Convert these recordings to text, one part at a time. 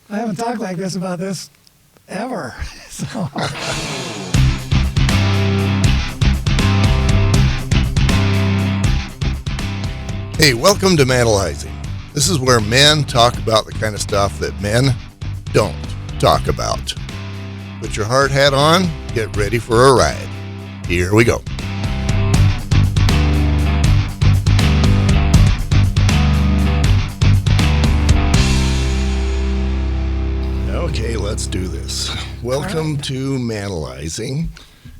I haven't talked like this about this ever. So. Hey, welcome to Manalizing. This is where men talk about the kind of stuff that men don't talk about. Put your hard hat on, get ready for a ride. Here we go. Okay, let's do this. Welcome to Manalizing.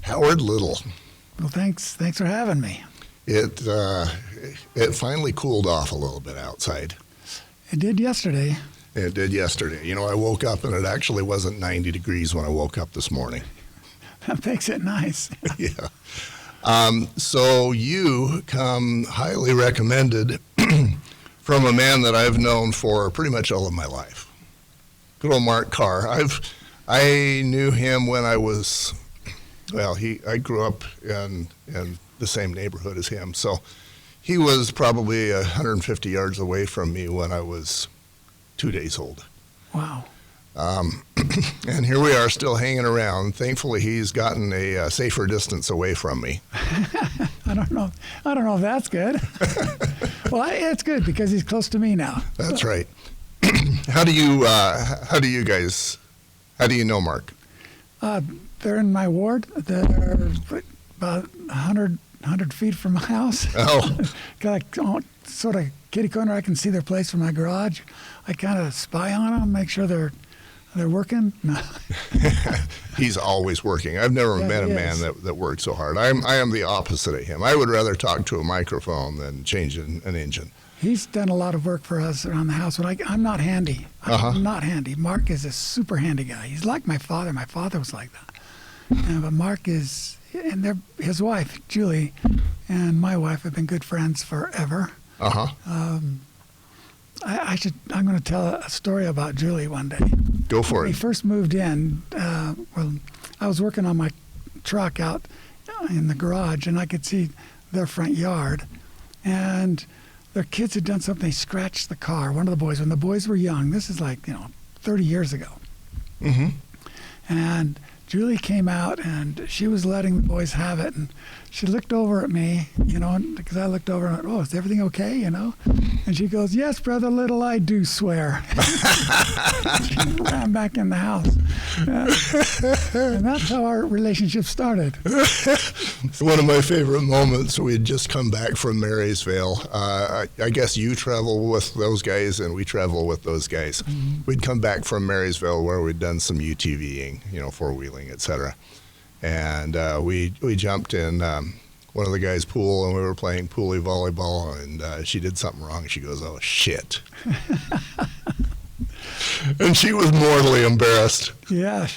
Howard Little. Well, thanks for having me. It finally cooled off a little bit outside. It did yesterday. It did yesterday. You know, I woke up and it actually wasn't 90 degrees when I woke up this morning. That makes it nice. Yeah. So you come highly recommended from a man that I've known for pretty much all of my life. Good old Mark Carr. I knew him when I was, I grew up in the same neighborhood as him. So he was probably 150 yards away from me when I was 2 days old. Wow. And here we are still hanging around. Thankfully, he's gotten a safer distance away from me. I don't know if that's good. Well, it's good because he's close to me now. That's right. How do you know Mark? They're in my ward. They're about 100 feet from my house. Oh. Got a sort of kitty corner. I can see their place from my garage. I kind of spy on them, make sure they're working. No. He's always working. I've never met a man that works so hard. I am the opposite of him. I would rather talk to a microphone than change an engine. He's done a lot of work for us around the house. When I'm not handy. I'm not handy. Mark is a super handy guy. He's like my father. My father was like that. But Mark is, and his wife, Julie, and my wife have been good friends forever. I'm going to tell a story about Julie one day. Go for it. When we first moved in, I was working on my truck out in the garage, and I could see their front yard. And their kids had done something. They scratched the car. One of the boys, when the boys were young, this is 30 years ago. Mm-hmm. And Julie came out, and she was letting the boys have it. And she looked over at me, because I looked over and I went, "Oh, is everything okay?" And she goes, "Yes, Brother Little, I do swear." She ran back in the house. And that's how our relationship started. One of my favorite moments, we had just come back from Marysville. I guess you travel with those guys and we travel with those guys. Mm-hmm. We'd come back from Marysville where we'd done some UTVing, four-wheeling, etc. And we jumped in one of the guys' pool, and we were playing poolie volleyball, and she did something wrong. She goes, "Oh, shit." And she was mortally embarrassed. Yeah.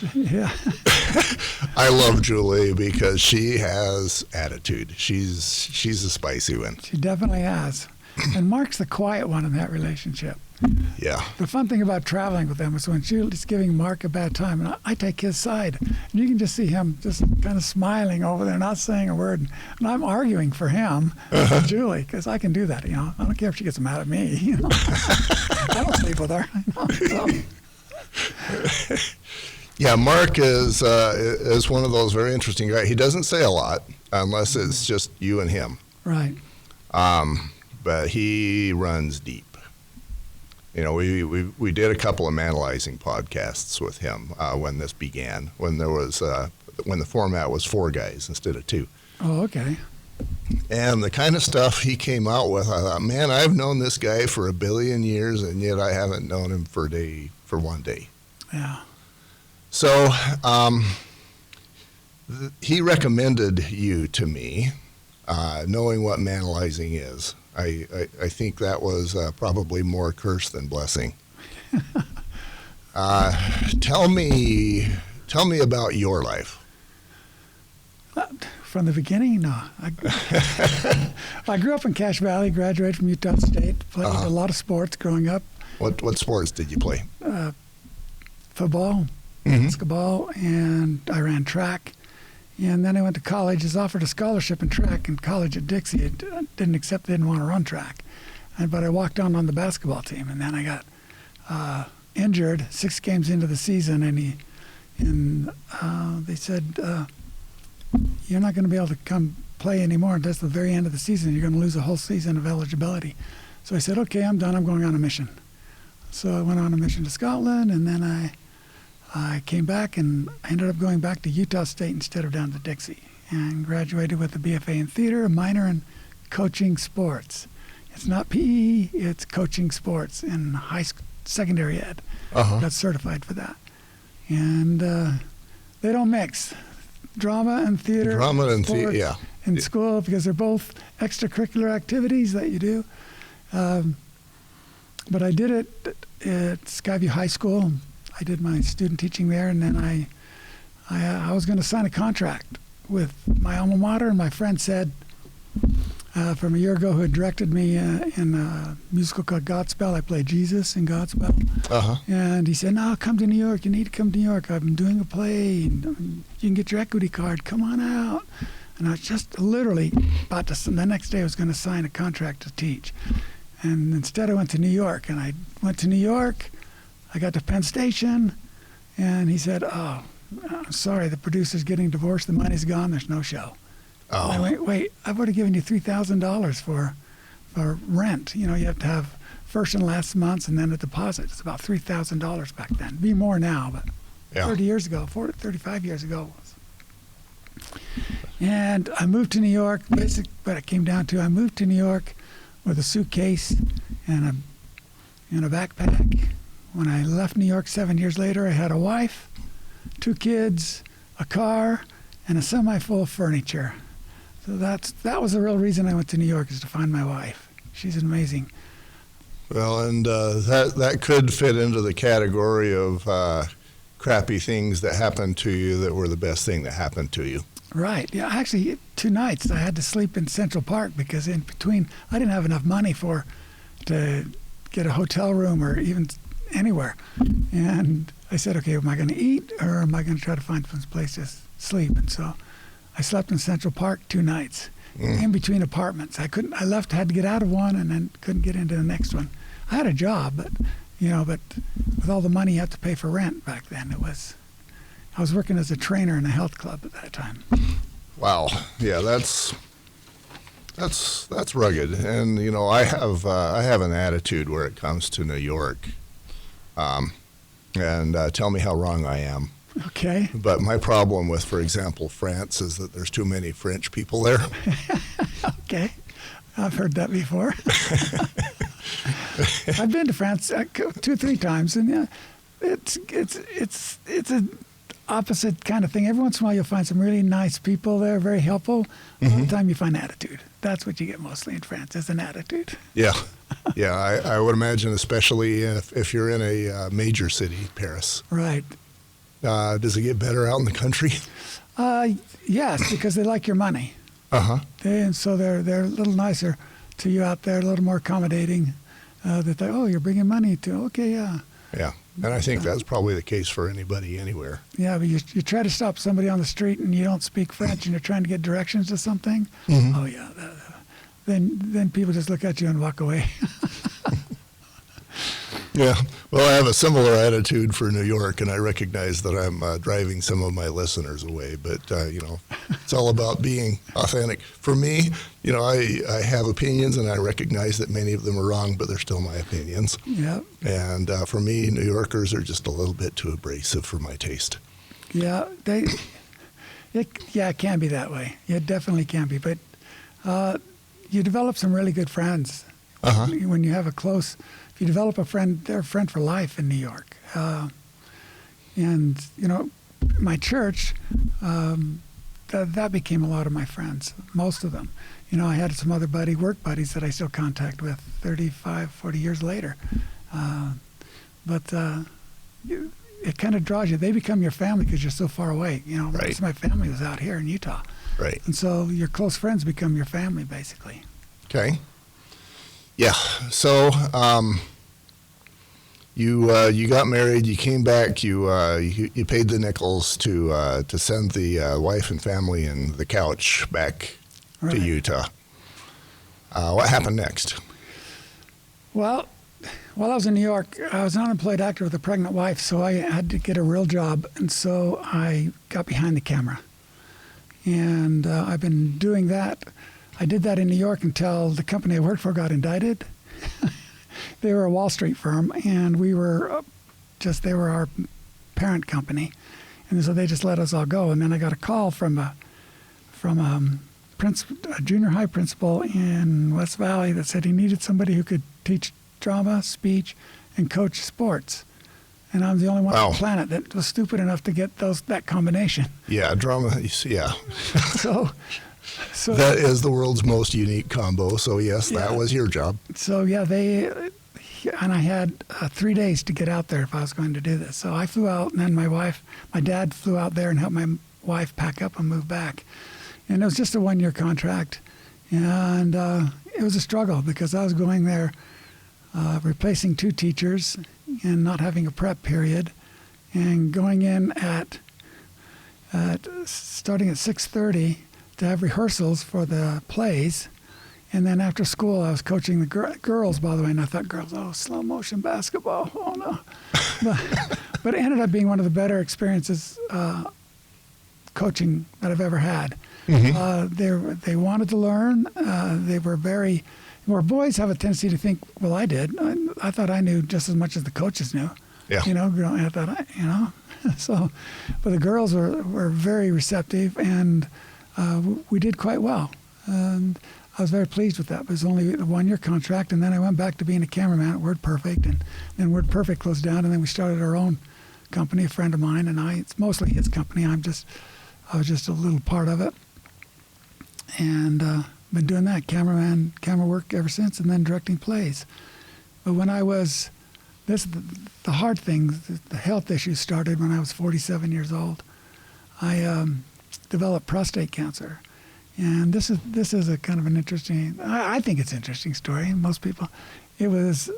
I love Julie because she has attitude. She's a spicy one. She definitely has. And Mark's the quiet one in that relationship. Yeah. The fun thing about traveling with them is when Julie's giving Mark a bad time, and I take his side, and you can just see him just kind of smiling over there, not saying a word. And I'm arguing for him, with Julie, because I can do that. I don't care if she gets mad at me. I don't sleep with her. So. Yeah, Mark is one of those very interesting guys. He doesn't say a lot unless it's just you and him. Right. But he runs deep. We did a couple of Manalizing podcasts with him when this began, when the format was 4 guys instead of 2. Oh, okay. And the kind of stuff he came out with, I thought, man, I've known this guy for 1 billion years, and yet I haven't known him for 1 day. Yeah. So he recommended you to me, knowing what Manalizing is. I think that was probably more curse than blessing. Tell me about your life. From the beginning, no. I grew up in Cache Valley, graduated from Utah State, played a lot of sports growing up. What sports did you play? Football, basketball, and I ran track. And then I went to college. I was offered a scholarship in track in college at Dixie. It didn't want to run track. But I walked on the basketball team. And then I got injured 6 games into the season, and they said, you're not going to be able to come play anymore until the very end of the season. You're going to lose a whole season of eligibility. So I said, okay, I'm done. I'm going on a mission. So I went on a mission to Scotland, and then I came back, and I ended up going back to Utah State instead of down to Dixie, and graduated with a BFA in theater, a minor in coaching sports. It's not PE, it's coaching sports in secondary ed. Got certified for that. And they don't mix drama and theater. Yeah. In school, because they're both extracurricular activities that you do. But I did it at Skyview High School. I did my student teaching there, and then I was going to sign a contract with my alma mater, and my friend said, from a year ago, who had directed me in a musical called Godspell. I played Jesus in Godspell. And he said, no, come to New York. You need to come to New York. I'm doing a play. And you can get your equity card. Come on out. And I was just literally about to, the next day I was going to sign a contract to teach. And instead I went to New York. And I went to New York. I got to Penn Station. And he said, oh, I'm sorry, the producer's getting divorced. The money's gone. There's no show. Oh. I went, wait, I've already given you $3,000 for rent. You know, you have to have first and last months and then a deposit. It's about $3,000 back then. It'd be more now, but 30 years ago, 35 years ago. And I moved to New York. Basically, what it came down to, I moved to New York with a suitcase and a backpack. When I left New York 7 years later, I had a wife, 2 kids, a car, and a semi full of furniture. So that was the real reason I went to New York, is to find my wife. She's amazing. Well, and that could fit into the category of crappy things that happened to you that were the best thing that happened to you. Right. Yeah. Actually, 2 nights I had to sleep in Central Park because in between I didn't have enough money to get a hotel room or even anywhere. And I said, okay, am I going to eat or am I going to try to find some place to sleep? And so I slept in Central Park 2 nights in between apartments. had to get out of one and then couldn't get into the next one. I had a job, but with all the money you have to pay for rent back then, I was working as a trainer in a health club at that time. Wow. Yeah, that's rugged. And you know, I have an attitude where it comes to New York. And tell me how wrong I am. Okay. But my problem with, for example, France is that there's too many French people there. Okay. I've heard that before. I've been to France 2 or 3 times, and yeah, it's an opposite kind of thing. Every once in a while you'll find some really nice people there, very helpful. All the time you find attitude. That's what you get mostly in France, is an attitude. Yeah. Yeah, I would imagine, especially if you're in a major city, Paris. Right. Does it get better out in the country? Yes, because they like your money. And so they're a little nicer to you out there, a little more accommodating. That they, oh, you're bringing money to, okay, yeah. Yeah, and I think that's probably the case for anybody anywhere. Yeah, but you try to stop somebody on the street and you don't speak French and you're trying to get directions to something. Oh yeah, then people just look at you and walk away. Yeah, well, I have a similar attitude for New York, and I recognize that I'm driving some of my listeners away, but, you know, it's all about being authentic. For me, you know, I have opinions, and I recognize that many of them are wrong, but they're still my opinions. Yeah. And for me, New Yorkers are just a little bit too abrasive for my taste. Yeah, it can be that way. It definitely can be, but you develop some really good friends. When you have if you develop a friend, they're a friend for life in New York. And, you know, my church, that became a lot of my friends, most of them. You know, I had some other work buddies that I still contact with 35, 40 years later. But it kind of draws you. They become your family because you're so far away. You know, most of my family was out here in Utah. Right. And so your close friends become your family, basically. Okay. Yeah. So you got married. You came back. You paid the nickels to send the wife and family and the couch back to Utah. What happened next? Well, while I was in New York, I was an unemployed actor with a pregnant wife, so I had to get a real job, and so I got behind the camera. And I've been doing that. I did that in New York until the company I worked for got indicted. They were a Wall Street firm, and we were they were our parent company. And so they just let us all go. And then I got a call from a junior high principal in West Valley that said he needed somebody who could teach drama, speech, and coach sports. And I'm the only one on the planet that was stupid enough to get that combination. Yeah, drama, yeah. So that is the world's most unique combo. So yes, that was your job. So yeah, and I had 3 days to get out there if I was going to do this. So I flew out, and then my dad flew out there and helped my wife pack up and move back. And it was just a 1-year contract. And it was a struggle because I was going there replacing 2 teachers and not having a prep period, and going in at starting at 6:30 to have rehearsals for the plays. And then after school, I was coaching the girls, by the way, and I thought, girls, slow motion basketball, oh no. But it ended up being one of the better experiences coaching that I've ever had. Mm-hmm. They wanted to learn. They were where boys have a tendency to think, well, I did. I thought I knew just as much as the coaches knew. Yeah. I thought, So, but the girls were very receptive, and we did quite well. And I was very pleased with that. It was only a 1-year contract, and then I went back to being a cameraman at Word Perfect, and then Word Perfect closed down, and then we started our own company, a friend of mine and I. It's mostly his company. I was just a little part of it. And been doing that, camera work ever since, and then directing plays. But when I was, the hard thing, the health issues started when I was 47 years old. I developed prostate cancer. And this is a kind of an interesting, I think it's an interesting story. Most people, it was,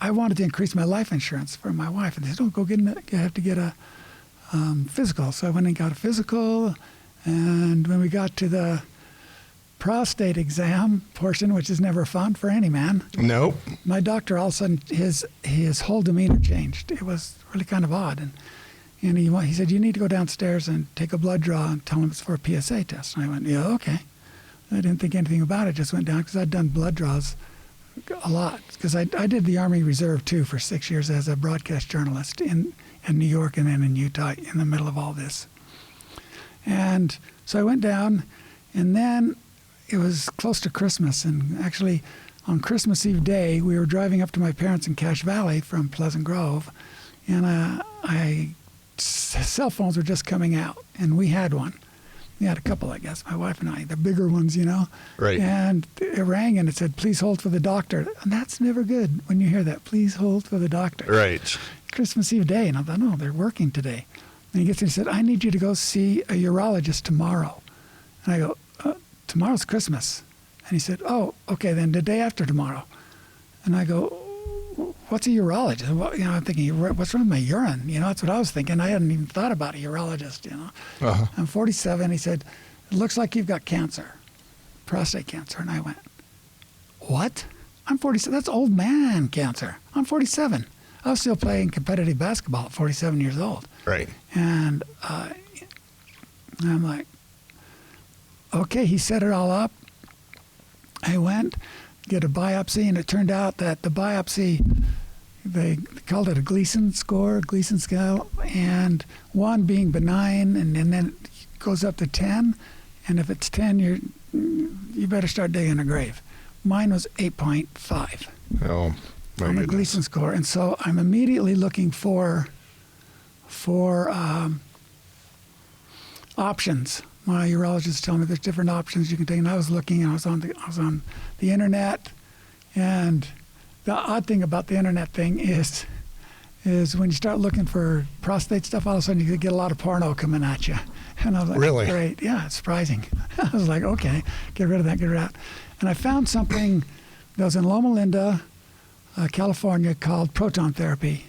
I wanted to increase my life insurance for my wife. And they said, you have to get a physical. So I went and got a physical. And when we got to the prostate exam portion, which is never fun for any man. Nope. My doctor, all of a sudden, his whole demeanor changed. It was really kind of odd. And he said, you need to go downstairs and take a blood draw and tell him it's for a PSA test. And I went, yeah, okay. I didn't think anything about it. Just went down because I'd done blood draws a lot. Because I did the Army Reserve, too, for 6 years as a broadcast journalist in New York and then in Utah in the middle of all this. And so I went down, and then it was close to Christmas. And actually, on Christmas Eve day, we were driving up to my parents in Cache Valley from Pleasant Grove. And cell phones were just coming out, and we had one. We had a couple, I guess, my wife and I, the bigger ones, Right. And it rang, and it said, please hold for the doctor. And that's never good when you hear that, please hold for the doctor. Right. Christmas Eve day, and I thought, no, they're working today. And he gets there and said, I need you to go see a urologist tomorrow. And I go, tomorrow's Christmas. And he said, oh, okay, then the day after tomorrow. And I go, what's a urologist? Well, I'm thinking, what's wrong with my urine? That's what I was thinking. I hadn't even thought about a urologist, Uh-huh. I'm 47. He said, it looks like you've got cancer, prostate cancer. And I went, what? I'm 47. That's old man cancer. I'm 47. I was still playing competitive basketball at 47 years old. Right. And I'm like, okay, he set it all up. I went, get a biopsy, and it turned out that the biopsy, they called it a Gleason scale, and 1 being benign, and then it goes up to 10, and if it's 10, you better start digging a grave. Mine was 8.5 Oh, my on the goodness. Gleason score, and so I'm immediately looking for options. My urologist told me there's different options you can take, and I was looking, and I was on the internet, and the odd thing about the internet thing is when you start looking for prostate stuff, all of a sudden you get a lot of porno coming at you, and I was like, really? Great, yeah, it's surprising. I was like, okay, get rid of that, and I found something that was in Loma Linda, California, called proton therapy,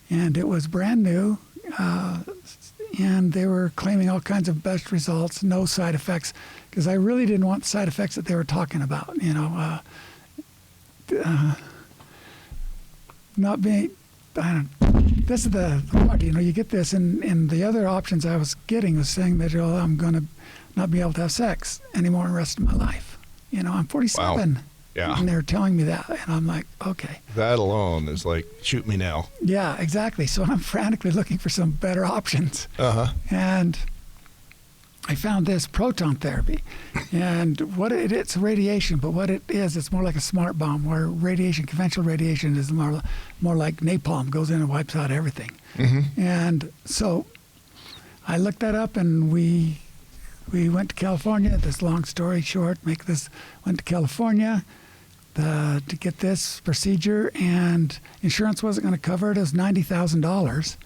and it was brand new. And they were claiming all kinds of best results, no side effects, because I really didn't want the side effects that they were talking about. not being, this is the part, you get this, and the other options I was getting was saying that, I'm going to not be able to have sex anymore the rest of my life. I'm 47. Wow. Yeah. And they're telling me that, and I'm like, okay. That alone is like, shoot me now. Yeah, exactly. So I'm frantically looking for some better options. And I found this proton therapy, and it's radiation, but what it is, it's more like a smart bomb, where conventional radiation is more like napalm, goes in and wipes out everything. And so I looked that up, and we went to California. This long story short, went to California to get this procedure, and insurance wasn't going to cover it. It was $90,000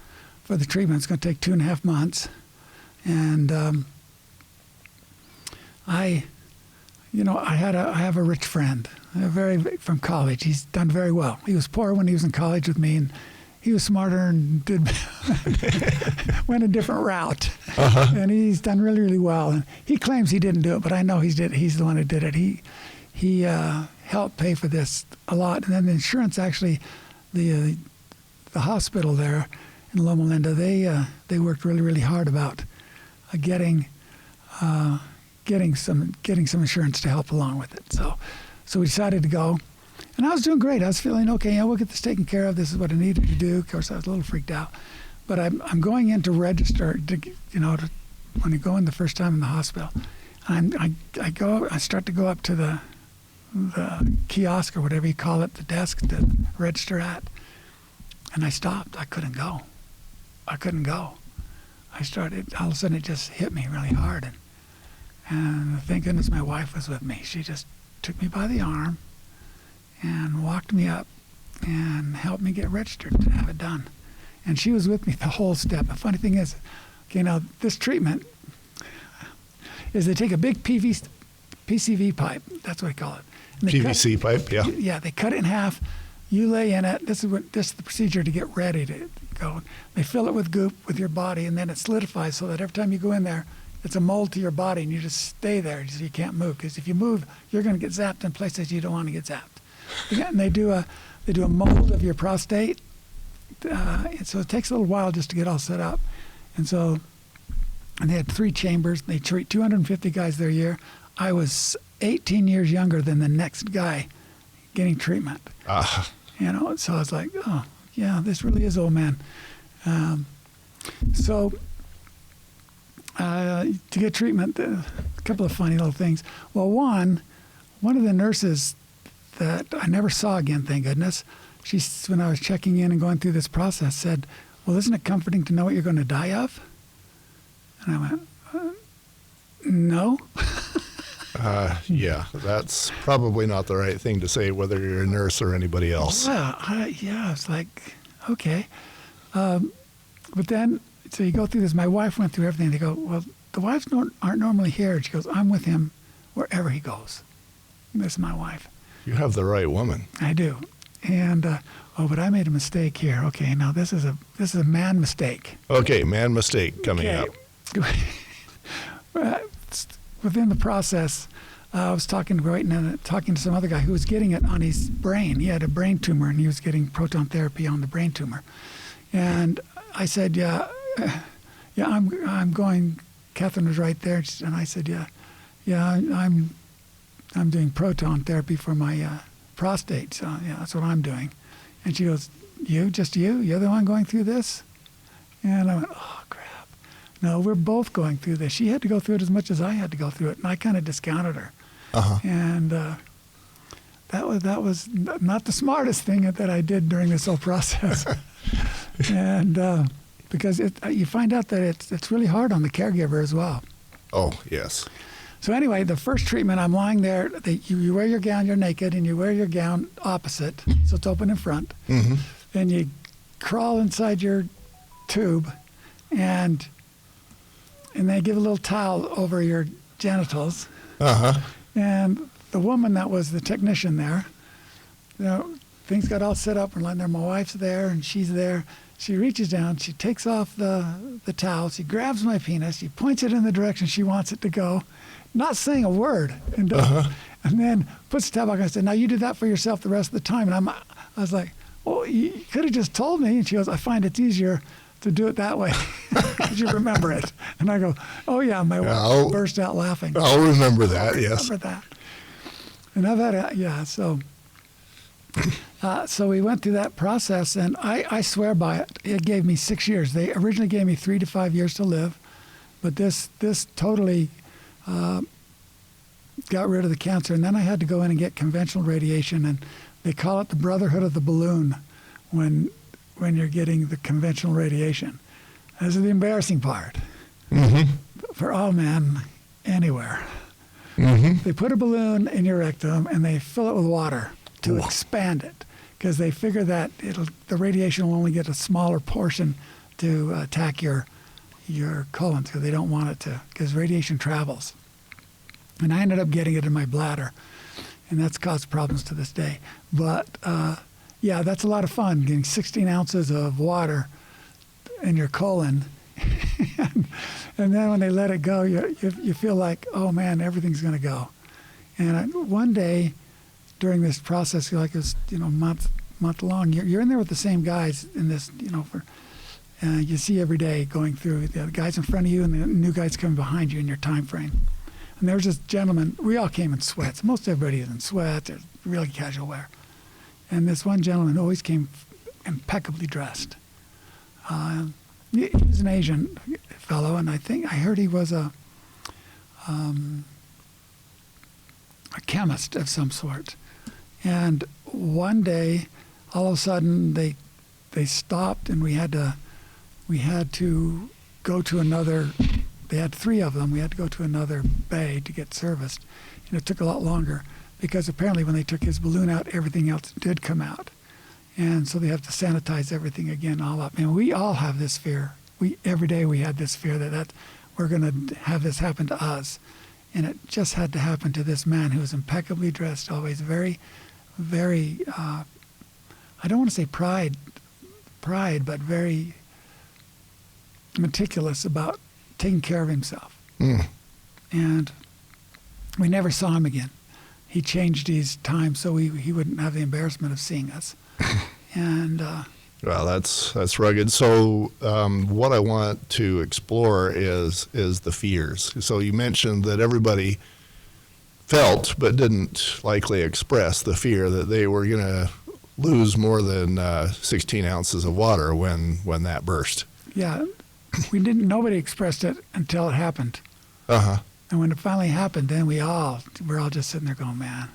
for the treatment. It's going to take 2.5 months, and I have a rich friend, from college. He's done very well. He was poor when he was in college with me, and he was smarter and went a different route. And he's done really, really well. And he claims he didn't do it, but I know he's the one who did it. He helped pay for this a lot. And then the insurance, actually, the hospital there in Loma Linda, they worked really, really hard about getting some insurance to help along with it. So we decided to go, and I was doing great. I was feeling okay. We'll get this taken care of. This is what I needed to do. Of course, I was a little freaked out, but I'm going in to register. When you go in the first time in the hospital, I start to go up to the kiosk or whatever you call it, the desk to register at, and I stopped. I couldn't go. I started. All of a sudden, it just hit me really hard, and thank goodness my wife was with me. She just took me by the arm and walked me up and helped me get registered to have it done. And she was with me the whole step. The funny thing is, now this treatment is they take a big PCV pipe, that's what they call it. PVC pipe, yeah. Yeah, they cut it in half. You lay in it. This is the procedure to get ready to go. They fill it with goop with your body, and then it solidifies so that every time you go in there, it's a mold to your body, and you just stay there so you can't move. Because if you move, you're going to get zapped in places you don't want to get zapped. And they do a mold of your prostate, and so it takes a little while just to get all set up. And they had 3 chambers. They treat 250 guys there a year. I was 18 years younger than the next guy getting treatment. So I was like, oh yeah, this really is old man. To get treatment, a couple of funny little things. Well, one of the nurses that I never saw again, thank goodness, when I was checking in and going through this process, said, well, isn't it comforting to know what you're going to die of? And I went, no. Yeah, that's probably not the right thing to say, whether you're a nurse or anybody else. Well, I was like, okay. But then, so you go through this. My wife went through everything. They go, well, the wives aren't normally here. She goes, I'm with him wherever he goes. And this is my wife. You have the right woman. I do. And, but I made a mistake here. Okay, now this is a man mistake. Okay, man mistake coming up. Within the process, I was talking to some other guy who was getting it on his brain. He had a brain tumor, and he was getting proton therapy on the brain tumor. And I said, yeah, I'm going. Catherine was right there, and I said, yeah, I'm doing proton therapy for my prostate. So yeah, that's what I'm doing. And she goes, you're the one going through this? And I went, oh crap. No, we're both going through this. She had to go through it as much as I had to go through it, and I kind of discounted her. And that was not the smartest thing that I did during this whole process. And because you find out that it's really hard on the caregiver as well. Oh, yes. So anyway, the first treatment, I'm lying there. You wear your gown, you're naked, and you wear your gown opposite, so it's open in front. Mm-hmm. And you crawl inside your tube, and they give a little towel over your genitals. And the woman that was the technician there, things got all set up and lying there. My wife's there, and she's there. She reaches down, she takes off the towel, she grabs my penis, she points it in the direction she wants it to go, not saying a word, and then puts the towel back on. I said, now you do that for yourself the rest of the time. And I was like, well, you could have just told me. And she goes, I find it's easier to do it that way because you remember it. And I go, oh, yeah. My wife burst out laughing. I'll remember that, yes. Remember that. And I've had yeah, so we went through that process, and I swear by it. It gave me 6 years. They originally gave me 3 to 5 years to live, but this totally got rid of the cancer. And then I had to go in and get conventional radiation, and they call it the brotherhood of the balloon when you're getting the conventional radiation. This is the embarrassing part for all men anywhere. They put a balloon in your rectum and they fill it with water to expand it, because they figure that the radiation will only get a smaller portion to attack your colon, because they don't want it to, because radiation travels. And I ended up getting it in my bladder, and that's caused problems to this day. But yeah, that's a lot of fun, getting 16 ounces of water in your colon. And then when they let it go, you feel like, oh man, everything's going to go. And one day during this process, like it was, month long, you're in there with the same guys in this, for you see every day going through the guys in front of you and the new guys coming behind you in your time frame. And there was this gentleman, we all came in sweats. Most everybody is in sweats, or really casual wear. And this one gentleman always came impeccably dressed. He was an Asian fellow, and I heard he was a chemist of some sort. And one day, all of a sudden, they stopped, and we had to go to another. They had 3 of them. We had to go to another bay to get serviced. And it took a lot longer, because apparently when they took his balloon out, everything else did come out. And so they have to sanitize everything again all up. And we all have this fear. Every day we had this fear that we're going to have this happen to us. And it just had to happen to this man who was impeccably dressed, always very, very, I don't want to say pride, but very meticulous about taking care of himself. And we never saw him again. He changed his time so he wouldn't have the embarrassment of seeing us. And well, that's rugged. So what I want to explore is the fears. So you mentioned that everybody felt but didn't likely express the fear that they were going to lose more than 16 ounces of water when that burst. Yeah, nobody expressed it until it happened. And when it finally happened, then we're all just sitting there going, man,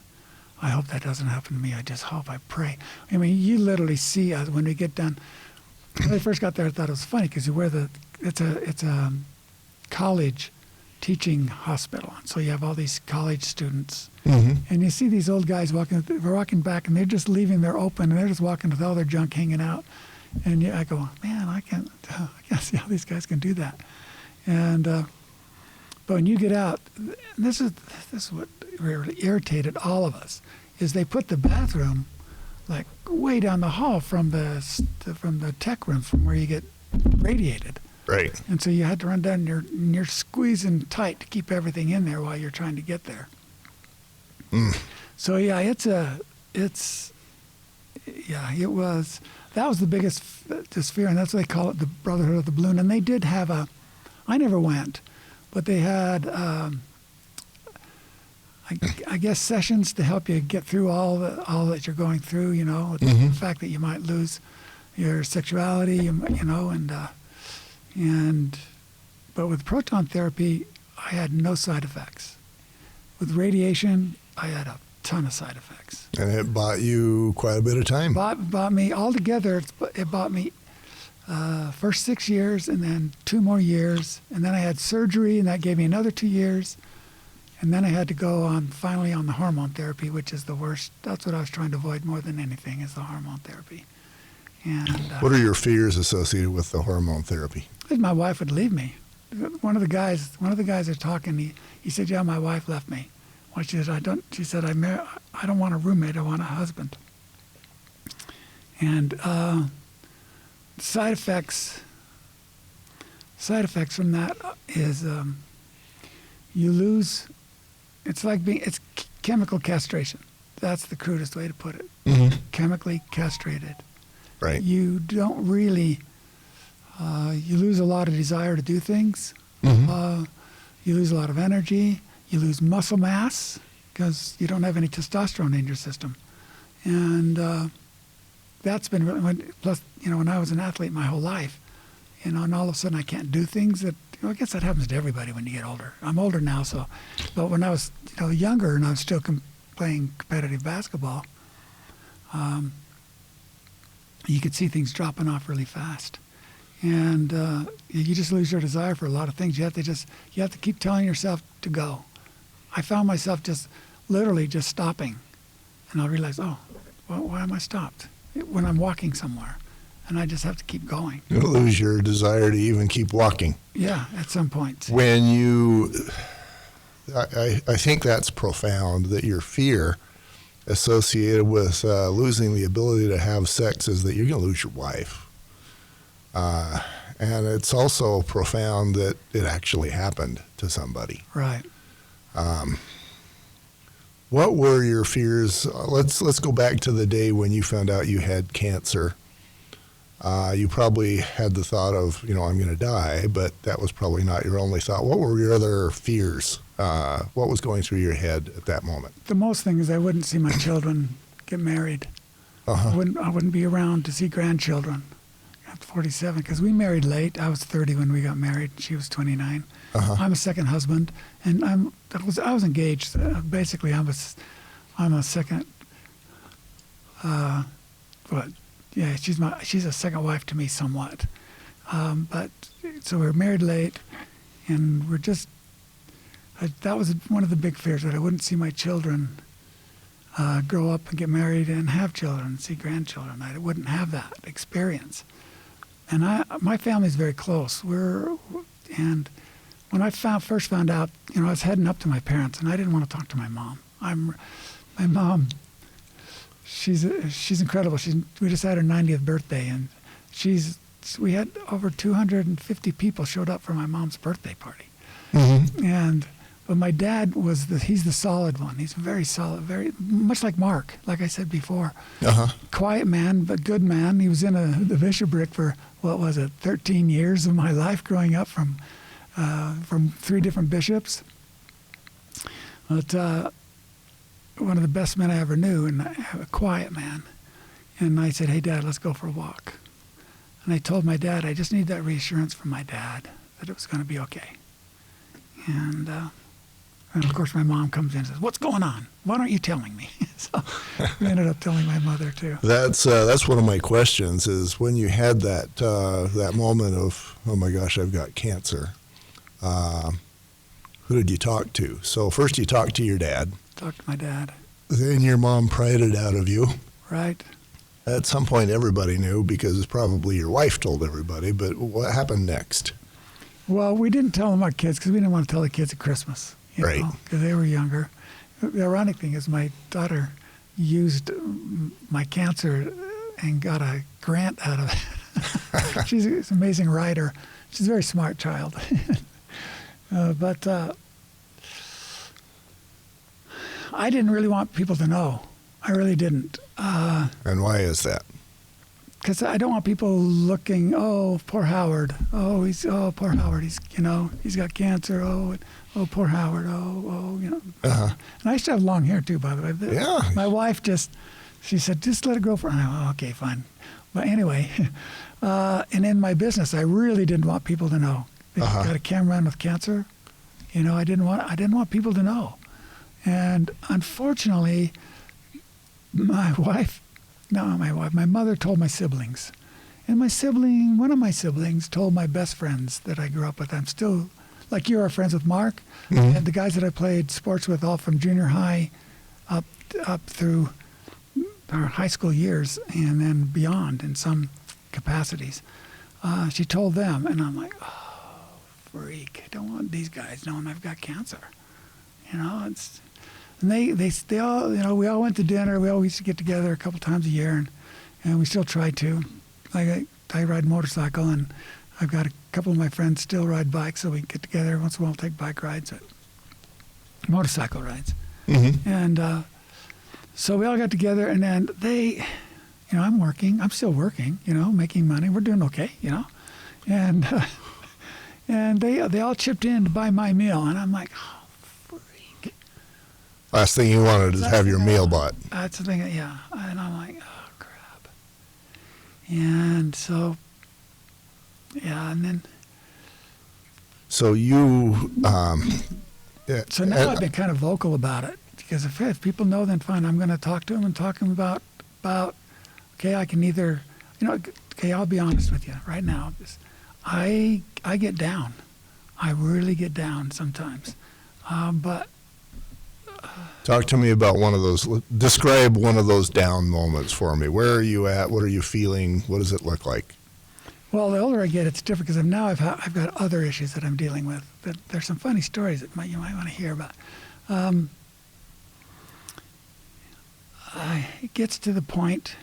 I hope that doesn't happen to me. I just hope, I pray. I mean, you literally see us when we get done. When I first got there, I thought it was funny, because it's a college teaching hospital. So you have all these college students. And you see these old guys walking back, and they're just leaving there open, and they're just walking with all their junk hanging out. And I go, man, I can't see how these guys can do that. And but when you get out, this is what really irritated all of us, is they put the bathroom like way down the hall from the tech room, from where you get radiated. Right. And so you had to run down, and you're squeezing tight to keep everything in there while you're trying to get there. So yeah, it was. That was the biggest fear, and that's what they call it, the Brotherhood of the Balloon. And they did have I never went, but they had, I guess, sessions to help you get through all that you're going through, the fact that you might lose your sexuality, but with proton therapy, I had no side effects. With radiation, I had a ton of side effects. And it bought you quite a bit of time. Bought me altogether. It bought me first 6 years, and then 2 more years, and then I had surgery, and that gave me another 2 years, and then I had to go finally on the hormone therapy, which is the worst. That's what I was trying to avoid more than anything, is the hormone therapy. And what are your fears associated with the hormone therapy? My wife would leave me. One of the guys are talking. He said, "Yeah, my wife left me." Well, she said, I don't want a roommate, I want a husband. And side effects from that is you lose, it's chemical castration. That's the crudest way to put it. Chemically castrated. Right. you don't really, you lose a lot of desire to do things. Mm-hmm. You lose a lot of energy. You lose muscle mass because you don't have any testosterone in your system. And that's been really, plus, when I was an athlete my whole life, and all of a sudden I can't do things that, I guess that happens to everybody when you get older. I'm older now, but when I was younger and I was still playing competitive basketball, you could see things dropping off really fast. And you just lose your desire for a lot of things. You have to keep telling yourself to go. I found myself just literally just stopping. And I'll realize, why am I stopped? When I'm walking somewhere. And I just have to keep going. You lose your desire to even keep walking. Yeah, at some point. When I think that's profound, that your fear associated with losing the ability to have sex is that you're going to lose your wife. And it's also profound that it actually happened to somebody. Right. What were your fears? Let's go back to the day when you found out you had cancer. You probably had the thought of, I'm going to die, but that was probably not your only thought. What were your other fears? What was going through your head at that moment? The most thing is I wouldn't see my children get married. Uh-huh. I wouldn't be around to see grandchildren at 47 because we married late. I was 30 when we got married. She was 29. Uh-huh. I'm a second husband, and I was engaged. Basically, I'm a second. Yeah, she's a second wife to me somewhat. But so we were married late, and that was one of the big fears, that I wouldn't see my children grow up and get married and have children, see grandchildren. I wouldn't have that experience. And my family's very close. And when I first found out, I was heading up to my parents, and I didn't want to talk to my mom. My mom. She's incredible. We just had her 90th birthday, and we had over 250 people showed up for my mom's birthday party. Mm-hmm. But my dad he's the solid one. He's very solid, very much like Mark, like I said before. Uh-huh. Quiet man, but good man. He was in the bishopric for 13 years of my life growing up from 3 different bishops. But one of the best men I ever knew, and a quiet man. And I said, "Hey, Dad, let's go for a walk." And I told my dad, I just need that reassurance from my dad that it was going to be okay. And of course, my mom comes in and says, "What's going on? Why aren't you telling me?" So we ended up telling my mother too. That's one of my questions. Is when you had that moment of, oh my gosh, I've got cancer. Who did you talk to? So first you talked to your dad. Talked to my dad. Then your mom pried it out of you. Right. At some point, everybody knew because probably your wife told everybody. But what happened next? Well, we didn't tell them our kids because we didn't want to tell the kids at Christmas. Right. Because they were younger. The ironic thing is my daughter used my cancer and got a grant out of it. She's an amazing writer. She's a very smart child. But I didn't really want people to know. I really didn't. And why is that? Because I don't want people looking, oh, poor Howard. Oh, poor Howard. He's got cancer. Oh, poor Howard. Uh-huh. And I used to have long hair too, by the way. Yeah. My wife she said, just let it go for. Okay, fine. But anyway, and in my business, I really didn't want people to know. They got a cameraman with cancer. I didn't want people to know. And unfortunately, my mother told my siblings. And one of my siblings told my best friends that I grew up with. I'm still, like you are friends with Mark, mm-hmm. and the guys that I played sports with all from junior high up through our high school years and then beyond in some capacities. She told them, and I'm like, oh, freak. I don't want these guys knowing I've got cancer. And they all, we all went to dinner. We always used to get together a couple times a year, and we still try to. Like I ride motorcycle, and I've got a couple of my friends still ride bikes, so we get together once in a while, take bike rides, motorcycle rides. Mm-hmm. And so we all got together, and then they, I'm working. I'm still working. Making money. We're doing okay. And and they all chipped in to buy my meal, and I'm like, oh, freak. Last thing you wanted is have your meal bought. That's the thing. Yeah. And I'm like, oh crap. And so, yeah, and then. So you. So now I've been kind of vocal about it, because if people know, then fine. I'm going to talk to them and talk to them about. Okay, I can either, okay, I'll be honest with you right now. I get down. I really get down sometimes. But talk to me about one of those. Describe one of those down moments for me. Where are you at? What are you feeling? What does it look like? Well, the older I get, it's different, because now I've got other issues that I'm dealing with. But there's some funny stories that you might want to hear about. It gets to the point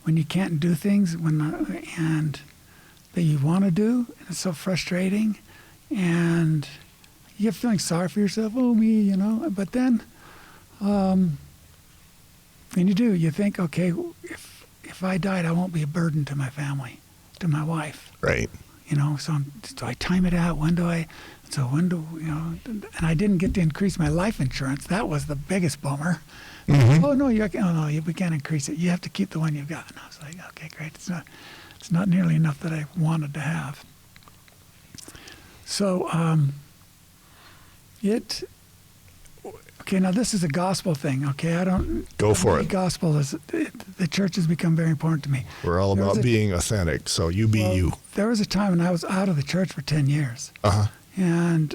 when you can't do things and that you want to do, and it's so frustrating, and you get feeling sorry for yourself. Oh, me, But then you do. You think, okay, if I died, I won't be a burden to my family, to my wife. Right. So I time it out. When do, and I didn't get to increase my life insurance. That was the biggest bummer. Mm-hmm. Oh no, we can't increase it. You have to keep the one you've got. And I was like, okay, great. It's not nearly enough that I wanted to have. So okay, now this is a gospel thing. Okay, I don't go for it. Gospel is the church has become very important to me. We're all about being authentic. So you be you. There was a time when I was out of the church for 10 years. Uh-huh. And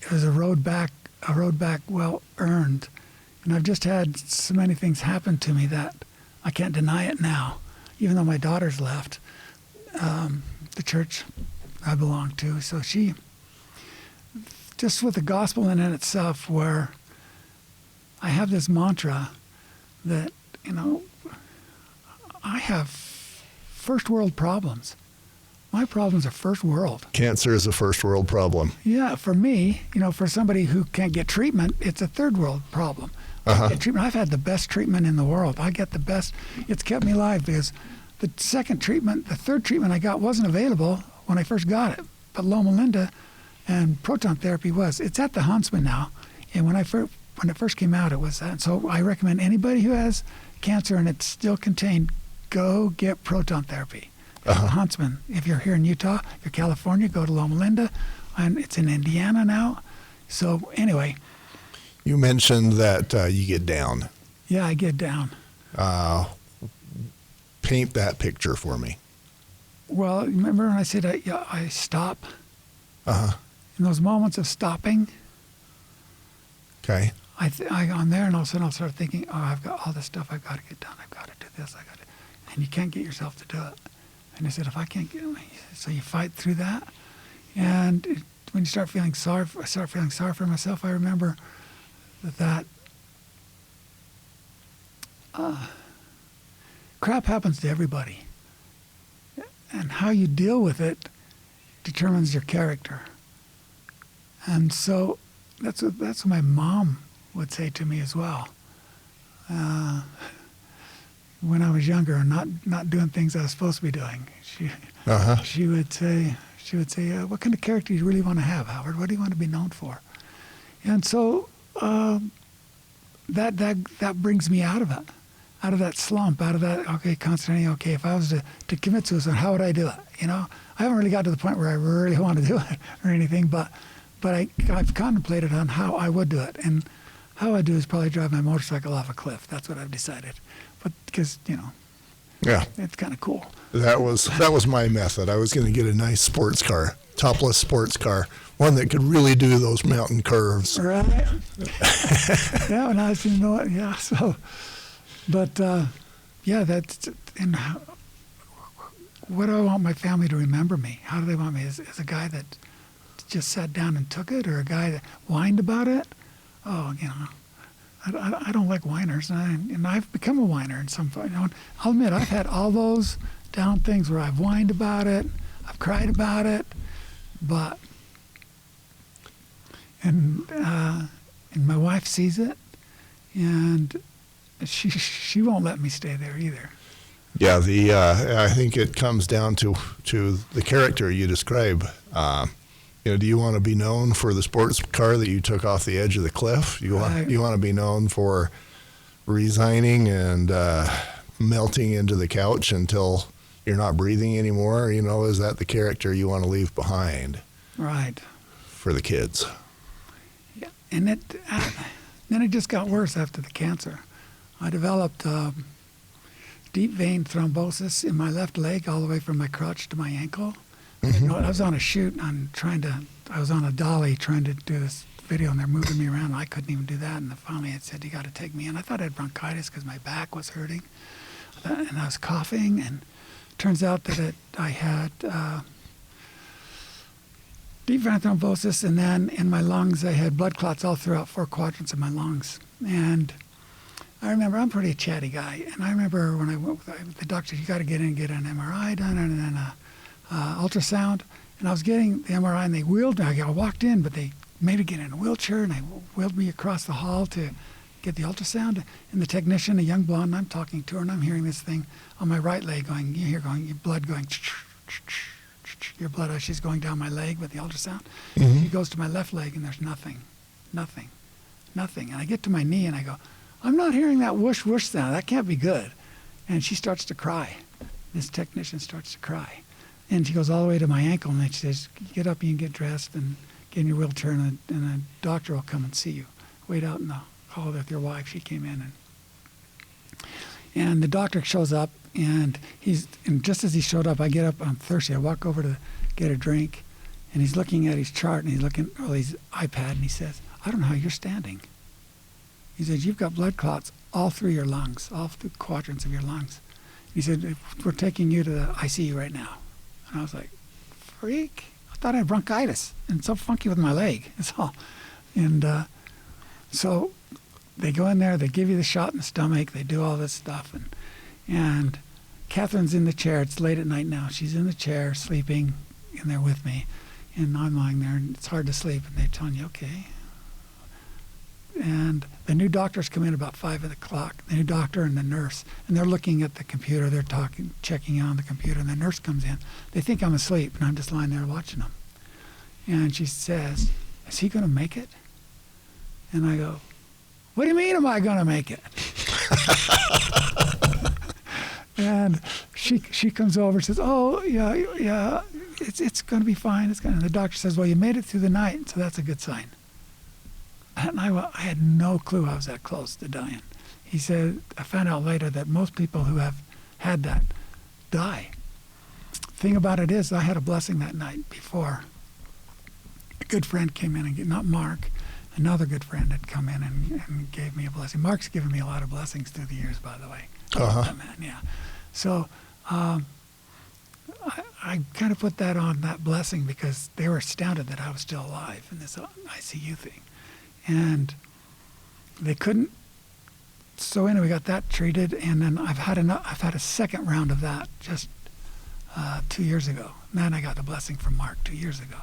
it was a road back well earned. And I've just had so many things happen to me that I can't deny it now, even though my daughter's left the church I belong to. So she, just with the gospel in itself, where I have this mantra that, I have first world problems. My problems are first world. Cancer is a first world problem. Yeah, for me, for somebody who can't get treatment, it's a third world problem. Uh-huh. Treatment. I've had the best treatment in the world. I get the best. It's kept me alive, because the third treatment I got wasn't available when I first got it. But Loma Linda and proton therapy was. It's at the Huntsman now. And when it first came out, it was that. So I recommend anybody who has cancer and it's still contained, go get proton therapy. Uh-huh. Huntsman. If you're here in Utah, if you're California, go to Loma Linda. And it's in Indiana now. So anyway. You mentioned that you get down. Yeah, I get down. Paint that picture for me. Well, remember when I said I stop? Uh-huh. In those moments of stopping. Okay. I'm there, and all of a sudden I'll start thinking, oh, I've got all this stuff I've got to get done. I've got to do this. And you can't get yourself to do it. And I said, if I can't get it, so you fight through that. And when you start feeling sorry for myself, I remember that crap happens to everybody. And how you deal with it determines your character. And so that's what my mom would say to me as well. When I was younger and not doing things I was supposed to be doing, she would say, what kind of character do you really want to have, Howard? What do you want to be known for? And so that brings me out of it, out of that slump, out of that, okay, constantly, okay, if I was to commit suicide, how would I do it? I haven't really got to the point where I really want to do it or anything, but I've contemplated on how I would do it. And how I do is probably drive my motorcycle off a cliff. That's what I've decided. But because, yeah, it's kind of cool. That was my method. I was going to get a nice sports car, topless sports car, one that could really do those mountain curves. Right. Yeah, and I was, yeah. So, but yeah, that's, and what do I want my family to remember me? How do they want me? As a guy that just sat down and took it, or a guy that whined about it? Oh, I don't like whiners, and I've become a whiner in some point. I'll admit I've had all those down things where I've whined about it, I've cried about it, and my wife sees it, and she won't let me stay there either. Yeah, I think it comes down to the character you describe. Do you want to be known for the sports car that you took off the edge of the cliff? You want to be known for resigning and melting into the couch until you're not breathing anymore? Is that the character you want to leave behind? Right. For the kids. Yeah, and then it just got worse after the cancer. I developed deep vein thrombosis in my left leg all the way from my crotch to my ankle. Mm-hmm. I was on a shoot. I was on a dolly trying to do this video, and they're moving me around. I couldn't even do that. And finally, it said, "You got to take me in." I thought I had bronchitis because my back was hurting, and I was coughing. And it turns out that I had deep vein thrombosis, and then in my lungs, I had blood clots all throughout 4 quadrants of my lungs. And I remember, I'm a pretty chatty guy, and I remember when I went with the doctor, you got to get in and get an MRI done, and then ultrasound. And I was getting the MRI, and they wheeled me. I walked in, but they made me get in a wheelchair, and they wheeled me across the hall to get the ultrasound. And the technician, a young blonde, I'm talking to her, and I'm hearing this thing on my right leg going, your blood going, your blood, she's going down my leg with the ultrasound. Mm-hmm. She goes to my left leg, and there's nothing. And I get to my knee, and I go, I'm not hearing that whoosh whoosh sound. That can't be good. And she starts to cry. This technician starts to cry. And she goes all the way to my ankle, and then she says, get up, you can get dressed and get in your wheelchair, and a doctor will come and see you. Wait out in the hall with your wife. She came in. And the doctor shows up, and just as he showed up, I get up, I'm thirsty. I walk over to get a drink, and he's looking at his chart, and he's looking at his iPad, and he says, I don't know how you're standing. He said, you've got blood clots all through your lungs, all through quadrants of your lungs. He said, we're taking you to the ICU right now. And I was like, freak. I thought I had bronchitis, and it's so funky with my leg. It's all. And so they go in there, they give you the shot in the stomach, they do all this stuff. And Catherine's in the chair. It's late at night now. She's in the chair, sleeping in there with me. And I'm lying there, and it's hard to sleep. And they're telling you, okay. And the new doctors come in about 5 o'clock, the new doctor and the nurse, and they're looking at the computer, they're talking, checking on the computer, and the nurse comes in. They think I'm asleep, and I'm just lying there watching them. And she says, is he going to make it? And I go, what do you mean am I going to make it? And she comes over and says, oh, yeah, it's going to be fine. And the doctor says, well, you made it through the night, so that's a good sign. And I had no clue I was that close to dying. He said, I found out later that most people who have had that die. Thing about it is, I had a blessing that night before. A good friend came in, and not Mark, another good friend had come in and gave me a blessing. Mark's given me a lot of blessings through the years, by the way. Uh-huh. Man, yeah. So I kind of put that on that blessing because they were astounded that I was still alive in this ICU thing. And they couldn't. So anyway, we got that treated, and then I've had a second round of that just 2 years ago. And then I got the blessing from Mark 2 years ago.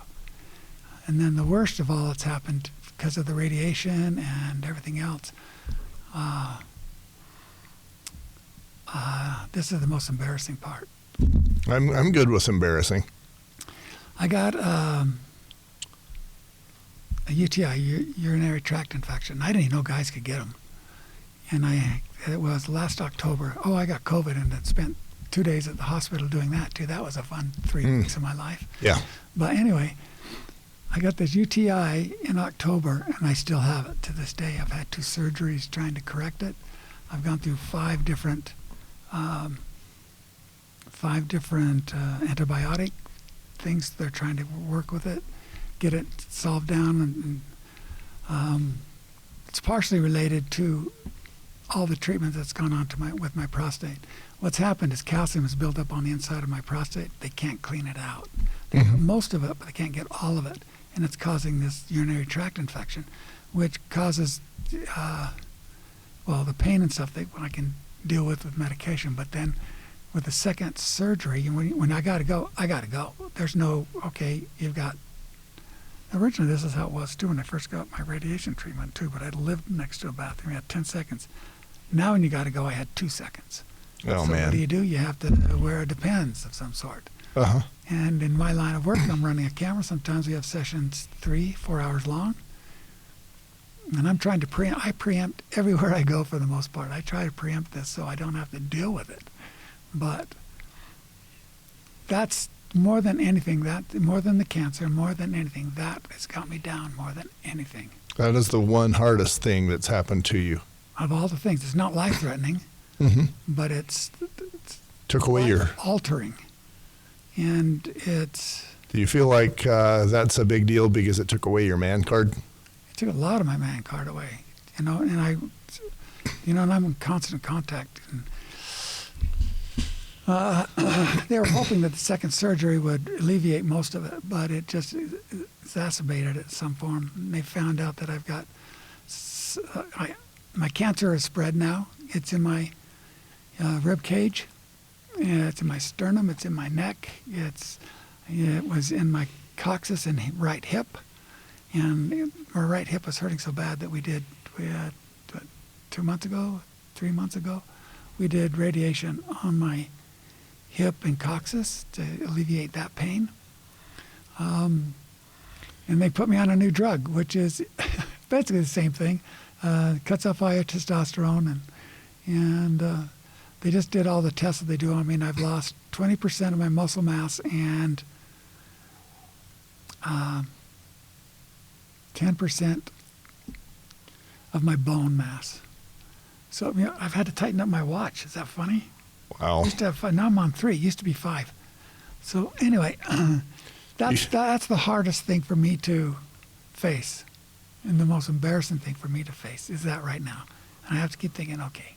And then the worst of all that's happened because of the radiation and everything else. This is the most embarrassing part. I'm good with embarrassing. I got a UTI, urinary tract infection. I didn't even know guys could get them. And it was last October. Oh, I got COVID and then spent 2 days at the hospital doing that too. That was a fun 3 weeks of my life. Yeah. But anyway, I got this UTI in October, and I still have it to this day. I've had 2 surgeries trying to correct it. I've gone through 5 different antibiotic things. They're trying to work with it, get it solved down, and it's partially related to all the treatment that's gone on with my prostate. What's happened is calcium is built up on the inside of my prostate. They can't clean it out. They get most of it, but they can't get all of it, and it's causing this urinary tract infection, which causes the pain and stuff that I can deal with medication. But then with the second surgery, when I got to go, I got to go. There's no, okay, you've got. Originally, this is how it was too when I first got my radiation treatment too, but I lived next to a bathroom. I had 10 seconds. Now when you got to go, I had 2 seconds. Oh, so man. what do? You have to wear a Depends of some sort. Uh-huh. And in my line of work, I'm running a camera. Sometimes we have sessions 3-4 hours long. And I'm trying to preempt everywhere I go for the most part. I try to preempt this so I don't have to deal with it. But that's more than anything, more than the cancer, more than anything, that has got me down more than anything. That is the one hardest thing that's happened to you. Of all the things, it's not life-threatening, but it's Took away your... altering. And it's... Do you feel like that's a big deal because it took away your man card? It took a lot of my man card away, and and I'm in constant contact. And, they were hoping that the second surgery would alleviate most of it, but it just exacerbated it in some form. And they found out that I've got my cancer is spread now. It's in my rib cage. It's in my sternum. It's in my neck. It was in my coccyx and right hip. And my right hip was hurting so bad that we had 2 months ago, 3 months ago, we did radiation on my hip and coccyx to alleviate that pain. And they put me on a new drug, which is basically the same thing. Cuts off all your testosterone, and they just did all the tests that they do on me, and I've lost 20% of my muscle mass and 10% of my bone mass. So I've had to tighten up my watch. Is that funny? Wow. I used to have 5. Now I'm on 3. It used to be 5. So anyway, that's the hardest thing for me to face, and the most embarrassing thing for me to face is that right now. And I have to keep thinking, okay,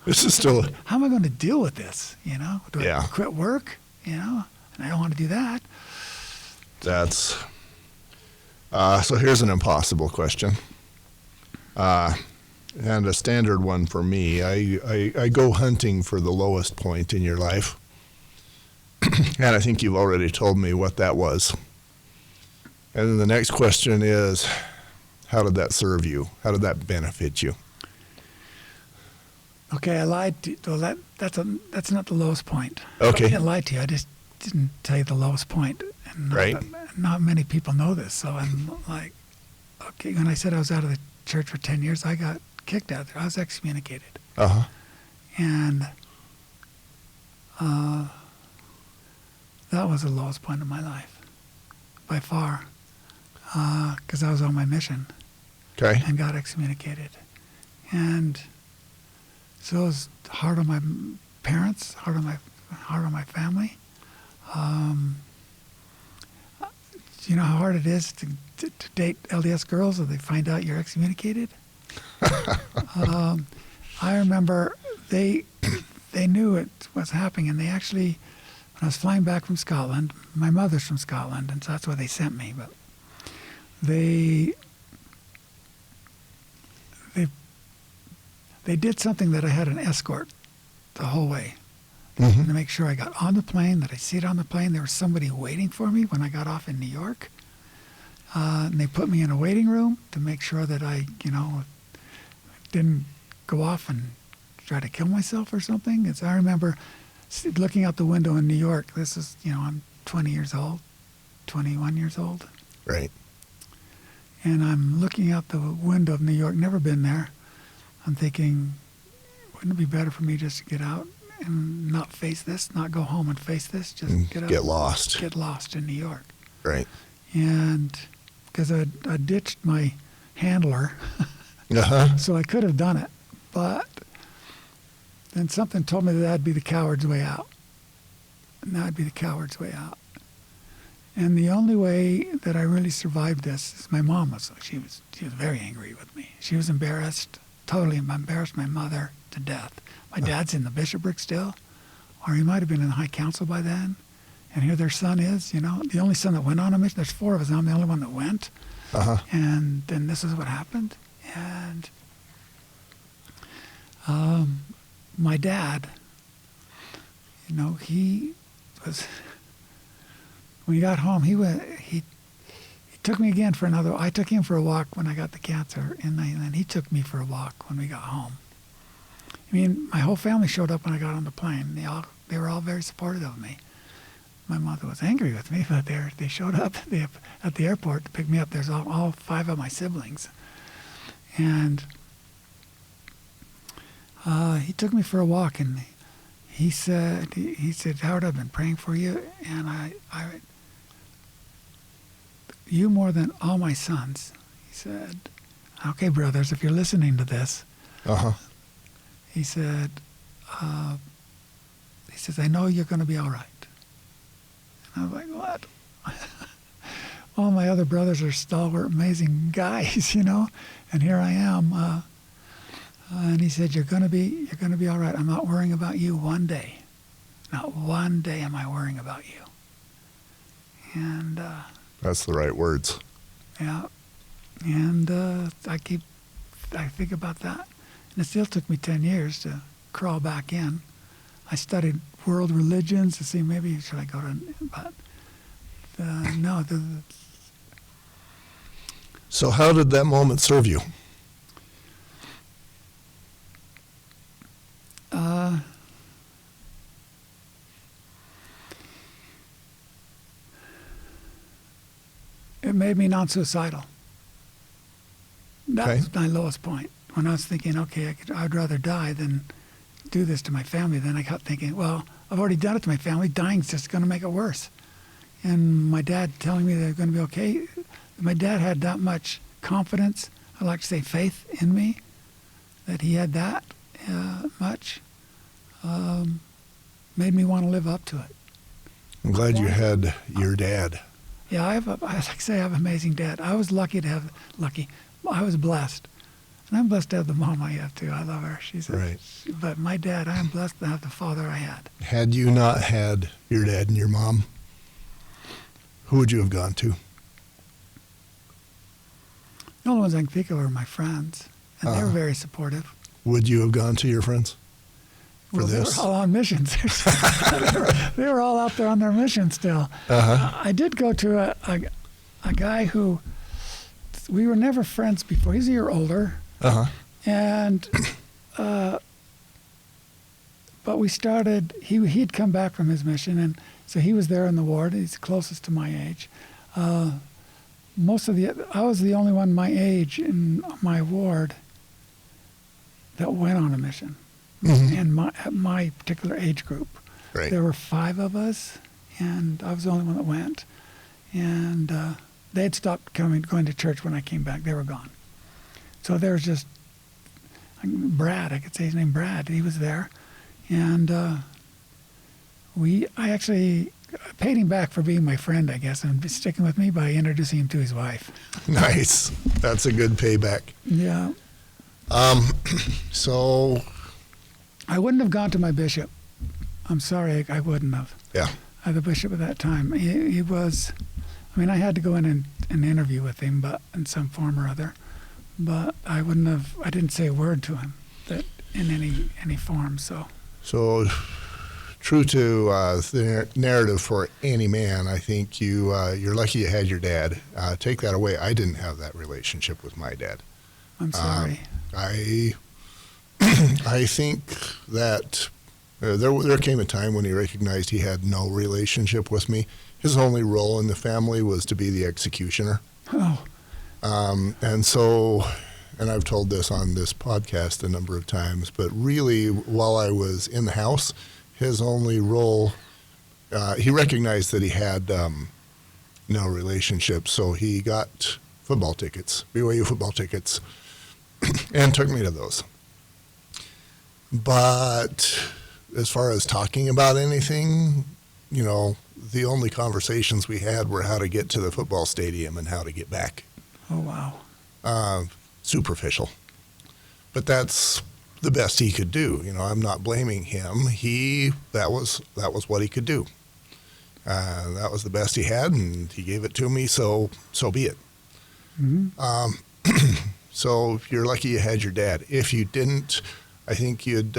This is still... how am I going to deal with this? Do Yeah. I quit work? And I don't want to do that. That's... so here's an impossible question. And a standard one for me. I go hunting for the lowest point in your life. And I think you've already told me what that was. And then the next question is, how did that serve you? How did that benefit you? Okay, I lied to you. Well, that's not the lowest point. Okay. I didn't lie to you. I just didn't tell you the lowest point. And not many people know this. So I'm like, okay, when I said I was out of the church for 10 years, I got kicked out there. I was excommunicated. Uh-huh. And that was the lowest point of my life, by far, because I was on my mission. Okay. And got excommunicated. And so it was hard on my parents, hard on my family. You know how hard it is to date LDS girls if they find out you're excommunicated? I remember they knew it was happening, and they actually, when I was flying back from Scotland, my mother's from Scotland, and so that's why they sent me, but they did something that I had an escort the whole way. To make sure I got on the plane, that I seated on the plane. There was somebody waiting for me when I got off in New York. And they put me in a waiting room to make sure that I, didn't go off and try to kill myself or something. I remember looking out the window in New York. This is, I'm 20 years old, 21 years old. Right. And I'm looking out the window of New York, never been there. I'm thinking, wouldn't it be better for me just to get out and not face this, not go home and face this, just get lost. Get lost in New York. Right. And because I ditched my handler, so I could have done it, but then something told me that that'd be the coward's way out. And that'd be the coward's way out. And the only way that I really survived this is my mom was. She was very angry with me. She was embarrassed, totally embarrassed my mother to death. My dad's in the bishopric still, or he might have been in the high council by then. And here their son is, the only son that went on a mission. There's 4 of us, and I'm the only one that went. And then this is what happened. And my dad, he was, when he got home, he took me again for I took him for a walk when I got the cancer, and then he took me for a walk when we got home. I mean, my whole family showed up when I got on the plane. They were all very supportive of me. My mother was angry with me, but they showed up at the airport to pick me up. There's all 5 of my siblings. And he took me for a walk, and he said, Howard, I've been praying for you, and I you more than all my sons. He said, okay, brothers, if you're listening to this, he said, I know you're going to be all right. And I was like, what? All my other brothers are stalwart, amazing guys, you know, and here I am. And he said, you're going to be all right. I'm not worrying about you one day. Not one day am I worrying about you. And that's the right words. Yeah. And I think about that. And it still took me 10 years to crawl back in. I studied world religions to see maybe should I go to, but no. So how did that moment serve you? Okay. It made me non-suicidal. That was my lowest point. When I was thinking, okay, I'd rather die than do this to my family, then I got thinking, well, I've already done it to my family. Dying's just going to make it worse. And my dad telling me they're going to be okay. My dad had that much confidence, I like to say faith in me, that he had that much, made me want to live up to it. I'm glad you had your dad. Yeah, I have an amazing dad. I was lucky. I was blessed. And I'm blessed to have the mom I have, too. I love her. Right. But my dad, I am blessed to have the father I had. Had you not had your dad and your mom, who would you have gone to? The only ones I can think of are my friends, and they were very supportive. Would you have gone to your friends for this? They were all on missions. they were all out there on their mission still. I did go to a guy who, we were never friends before. He's a year older. And, but we started, he'd come back from his mission, and so he was there in the ward. He's closest to my age. I was the only one my age in my ward that went on a mission. And my particular age group. Right. There were 5 of us, and I was the only one that went. And they had stopped going to church when I came back. They were gone. So there was just Brad. I could say his name, Brad. He was there, and I actually paid him back for being my friend, I guess, and sticking with me by introducing him to his wife. Nice. That's a good payback. Yeah. So I wouldn't have gone to my bishop. I'm sorry, I wouldn't have. Yeah. The bishop at that time. He was, I had to go in and interview with him, but in some form or other. But I didn't say a word to him that in any form, so. So true to the narrative for any man, I think you're lucky you had your dad. Take that away. I didn't have that relationship with my dad. I'm sorry. I think that there came a time when he recognized he had no relationship with me. His only role in the family was to be the executioner. Oh. And I've told this on this podcast a number of times, but really while I was in the house, his only role, he recognized that he had no relationship, so he got football tickets, BYU football tickets, and took me to those. But as far as talking about anything, the only conversations we had were how to get to the football stadium and how to get back. Oh, wow. Superficial. But that's the best he could do. I'm not blaming him. That was what he could do. That was the best he had, and he gave it to me, so be it. Mm-hmm. So you're lucky you had your dad. If you didn't, I think you'd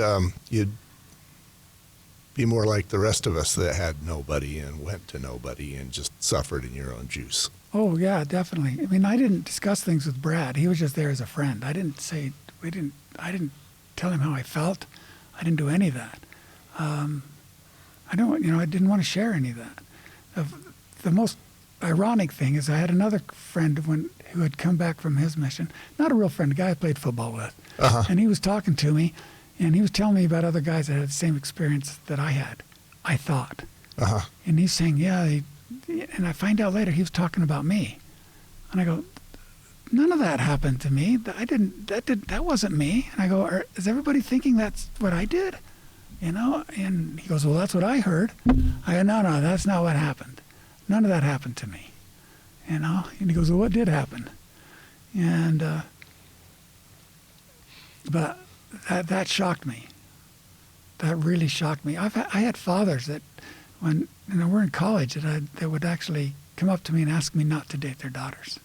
be more like the rest of us that had nobody and went to nobody and just suffered in your own juice. Oh, yeah, definitely. I didn't discuss things with Brad. He was just there as a friend. I didn't tell him how I felt. I didn't do any of that. I didn't want to share any of that. The most ironic thing is I had another friend who had come back from his mission, not a real friend, a guy I played football with. And he was talking to me, and he was telling me about other guys that had the same experience that I had, I thought. And he's saying, and I find out later he was talking about me. And I go, none of that happened to me. That wasn't me. And I go, is everybody thinking that's what I did? And he goes, well, that's what I heard. I go, no, that's not what happened. None of that happened to me. And he goes, well, what did happen? And, but that shocked me. That really shocked me. I had fathers that when we're in college that would actually come up to me and ask me not to date their daughters.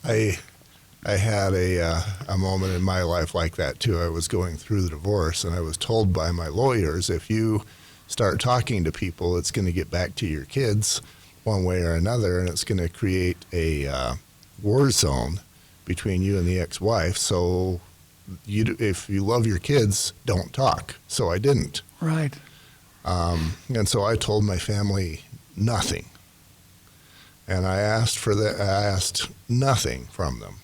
I had a moment in my life like that too. I was going through the divorce, and I was told by my lawyers, if you start talking to people, it's going to get back to your kids one way or another, and it's going to create a war zone between you and the ex-wife. So if you love your kids, don't talk. So I didn't. Right. And so I told my family nothing. And I asked nothing from them.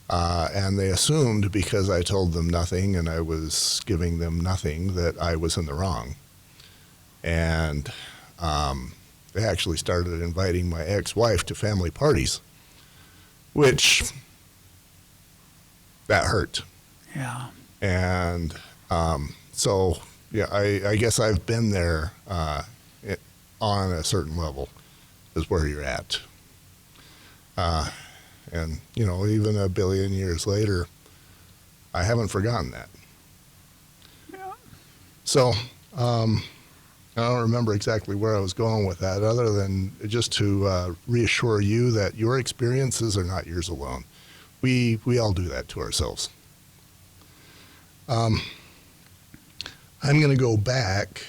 And they assumed because I told them nothing and I was giving them nothing that I was in the wrong. And they actually started inviting my ex-wife to family parties, which that hurt. Yeah. And so, yeah, I guess I've been there on a certain level is where you're at. And, even a billion years later, I haven't forgotten that. Yeah. So I don't remember exactly where I was going with that, other than just to reassure you that your experiences are not yours alone. We all do that to ourselves. I'm going to go back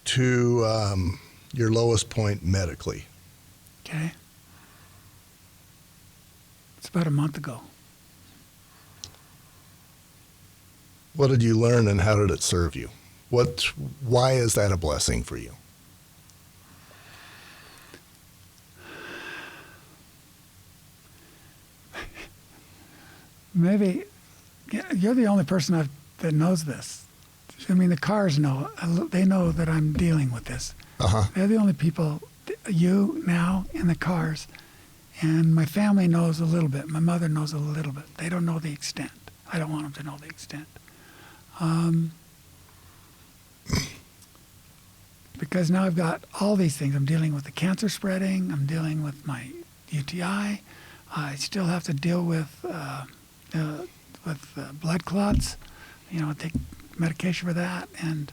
to your lowest point medically. Okay. It's about a month ago. What did you learn, and how did it serve you? Why is that a blessing for you? Maybe you're the only person that knows this. I mean, the cars know. They know that I'm dealing with this. They're the only people, you now in the cars, and my family knows a little bit. My mother knows a little bit. They don't know the extent. I don't want them to know the extent. Because now I've got all these things. I'm dealing with the cancer spreading. I'm dealing with my UTI. I still have to deal with blood clots. I take medication for that. And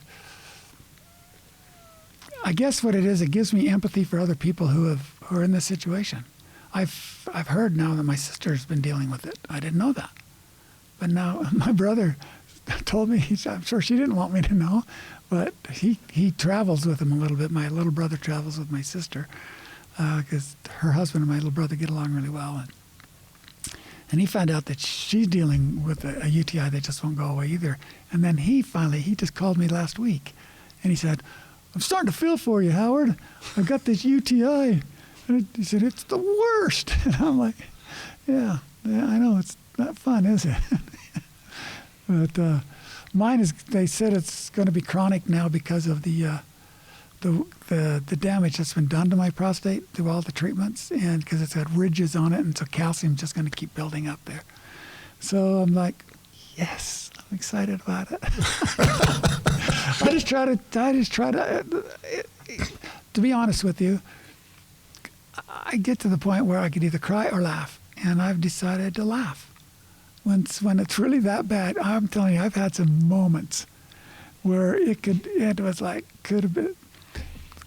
I guess what it is, it gives me empathy for other people who are in this situation. I've heard now that my sister's been dealing with it. I didn't know that. But now my brother told me, I'm sure she didn't want me to know, but he travels with him a little bit. My little brother travels with my sister because her husband and my little brother get along really well. And he found out that she's dealing with a UTI that just won't go away either. And then he just called me last week, and he said, I'm starting to feel for you, Howard. I've got this UTI. And he said, it's the worst. And I'm like, yeah, I know. It's not fun, is it? But mine is, they said it's going to be chronic now because of the damage that's been done to my prostate through all the treatments, and because it's got ridges on it, and so calcium's just going to keep building up there. So I'm like, yes, I'm excited about it. I just try to be honest with you, I get to the point where I could either cry or laugh, and I've decided to laugh. When it's really that bad, I'm telling you, I've had some moments where it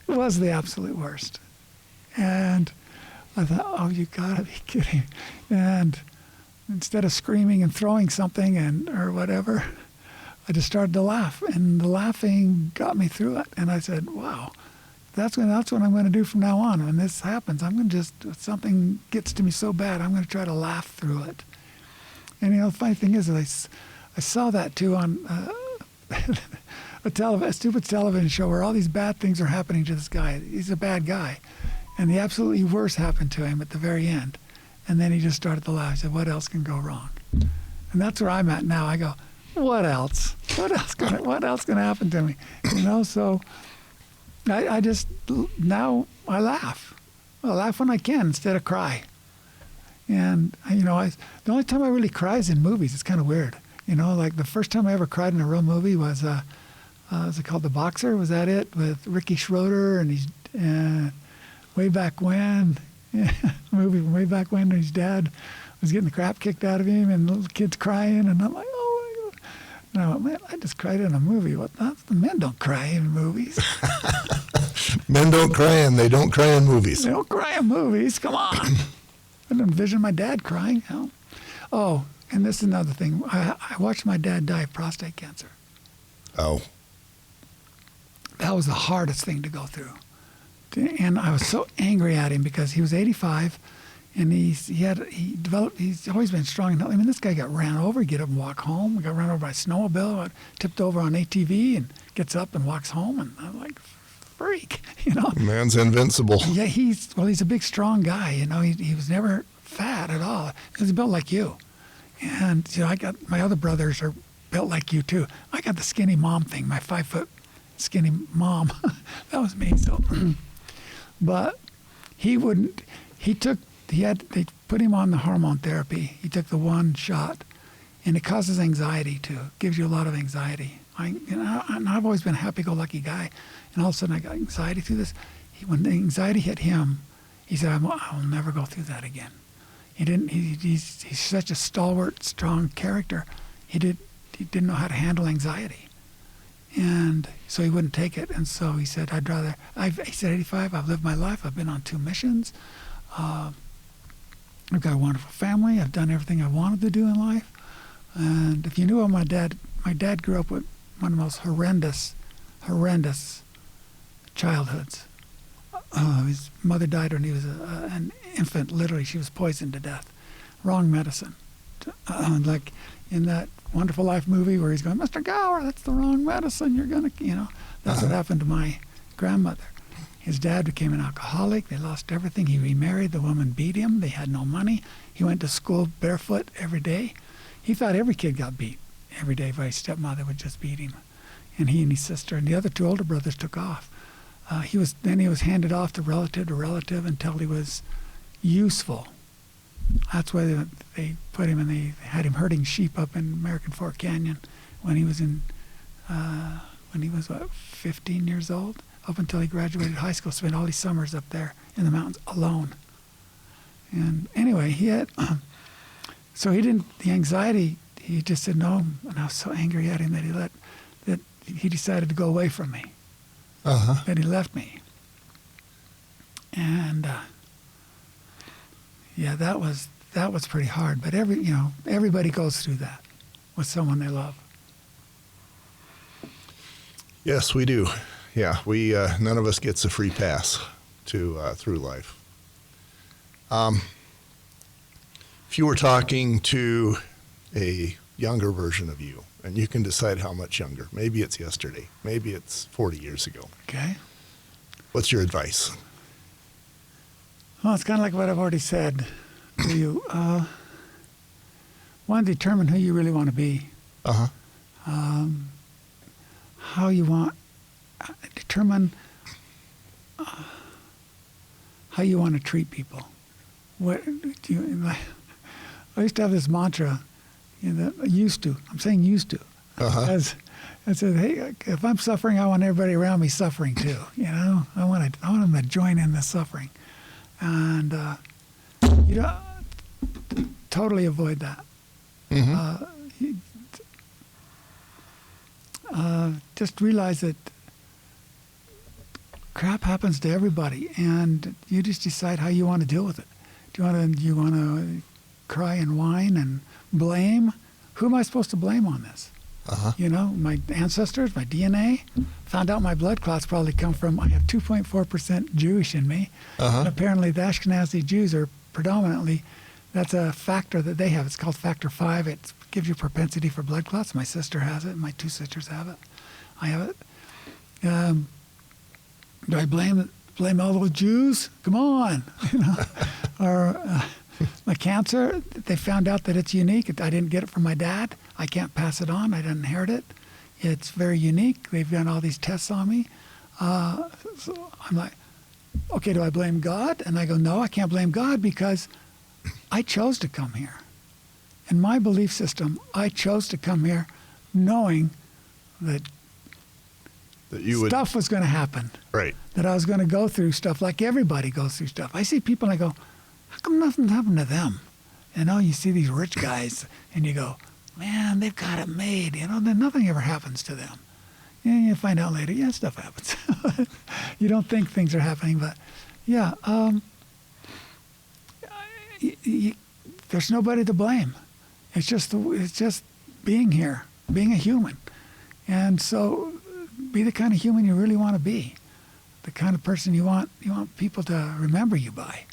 was the absolute worst. And I thought, oh, you gotta be kidding. And instead of screaming and throwing something or whatever, I just started to laugh, and the laughing got me through it. And I said, wow, that's what I'm going to do from now on. When this happens, I'm going to if something gets to me so bad, I'm going to try to laugh through it. And the funny thing is, I saw that too on a stupid television show where all these bad things are happening to this guy. He's a bad guy. And the absolutely worst happened to him at the very end. And then he just started to laugh. He said, what else can go wrong? And that's where I'm at now. I go, what else? What else can happen to me? So I just, now I laugh. I laugh when I can instead of cry. And, the only time I really cry is in movies. It's kind of weird. Like the first time I ever cried in a real movie was it called The Boxer? Was that it? With Ricky Schroeder and he's way back when. Yeah, movie from way back when his dad was getting the crap kicked out of him and the little kids crying. And I'm like, oh, my God. No, man, I just cried in a movie. What? The men don't cry in movies. Men don't cry and they don't cry in movies. They don't cry in movies. Come on. I don't envision my dad crying. Oh, and this is another thing. I watched my dad die of prostate cancer. Oh. That was the hardest thing to go through. And I was so angry at him because he was 85 and he's always been strong. I mean, this guy got ran over, get up and walk home. He got run over by a snowmobile, tipped over on ATV and gets up and walks home. And I'm like, freak, Man's invincible. Yeah, he's a big, strong guy. He was never fat at all. He was built like you. And, I got, my other brothers are built like you too. I got the skinny mom thing, my 5-foot skinny mom. That was me. So, but they put him on the hormone therapy. He took the one shot and it causes anxiety too. It gives you a lot of anxiety. I've always been a happy-go-lucky guy. And all of a sudden I got anxiety through this. When the anxiety hit him, he said, I'll never go through that again. He's such a stalwart, strong character. He didn't know how to handle anxiety. And so he wouldn't take it. And so he said, he said, 85, I've lived my life. I've been on 2 missions. I've got a wonderful family. I've done everything I wanted to do in life. And if you knew my dad grew up with one of the most horrendous childhoods. His mother died when he was an infant. Literally, she was poisoned to death. Wrong medicine. Like in that Wonderful Life movie where he's going, Mr. Gower, that's the wrong medicine. You're going to, that's what happened to my grandmother. His dad became an alcoholic. They lost everything. He remarried. The woman beat him. They had no money. He went to school barefoot every day. He thought every kid got beat every day by his stepmother would just beat him. And he and his sister and the other 2 older brothers took off. He was handed off to relative until he was useful. That's why they put him they had him herding sheep up in American Fork Canyon when he was 15 years old, up until he graduated high school, spent all these summers up there in the mountains alone. And anyway, he had, so he didn't, the anxiety, he just said no, and I was so angry at him that he decided to go away from me. That he left me. And yeah, that was pretty hard. But everybody goes through that with someone they love. Yes, we do. Yeah, we none of us gets a free pass to through life. If you were talking to a younger version of you, and you can decide how much younger. Maybe it's yesterday. Maybe it's 40 years ago. Okay. What's your advice? Well, it's kind of like what I've already said to you. One, determine who you really want to be. How you want, determine how you want to treat people. I used to have this mantra. Used to. I'm saying used to. As I said, hey, if I'm suffering, I want everybody around me suffering too. I want them to join in the suffering, and totally avoid that. Just realize that crap happens to everybody, and you just decide how you want to deal with it. Do you want to cry and whine and blame? Who am I supposed to blame on this? My ancestors, my DNA. Found out my blood clots probably come from, I have 2.4% Jewish in me. And apparently the Ashkenazi Jews are predominantly That's a factor that they have. It's called factor 5. It gives you propensity for blood clots. My sister has it. My 2 sisters have it. I have it. Do I blame all those Jews? Come on, Or my cancer. They found out that it's unique. I didn't get it from my dad. I can't pass it on. I didn't inherit it. It's very unique. They've done all these tests on me. So I'm like, okay, do I blame God? And I go, no, I can't blame God because I chose to come here. In my belief system, I chose to come here knowing that stuff was going to happen. Right. That I was going to go through stuff like everybody goes through stuff. I see people and I go, how come nothing happened to them? You see these rich guys and you go, man, they've got it made. Then nothing ever happens to them. And you find out later, yeah, stuff happens. You don't think things are happening, but yeah, there's nobody to blame. It's just being here, being a human, and so be the kind of human you really want to be, the kind of person you want people to remember you by.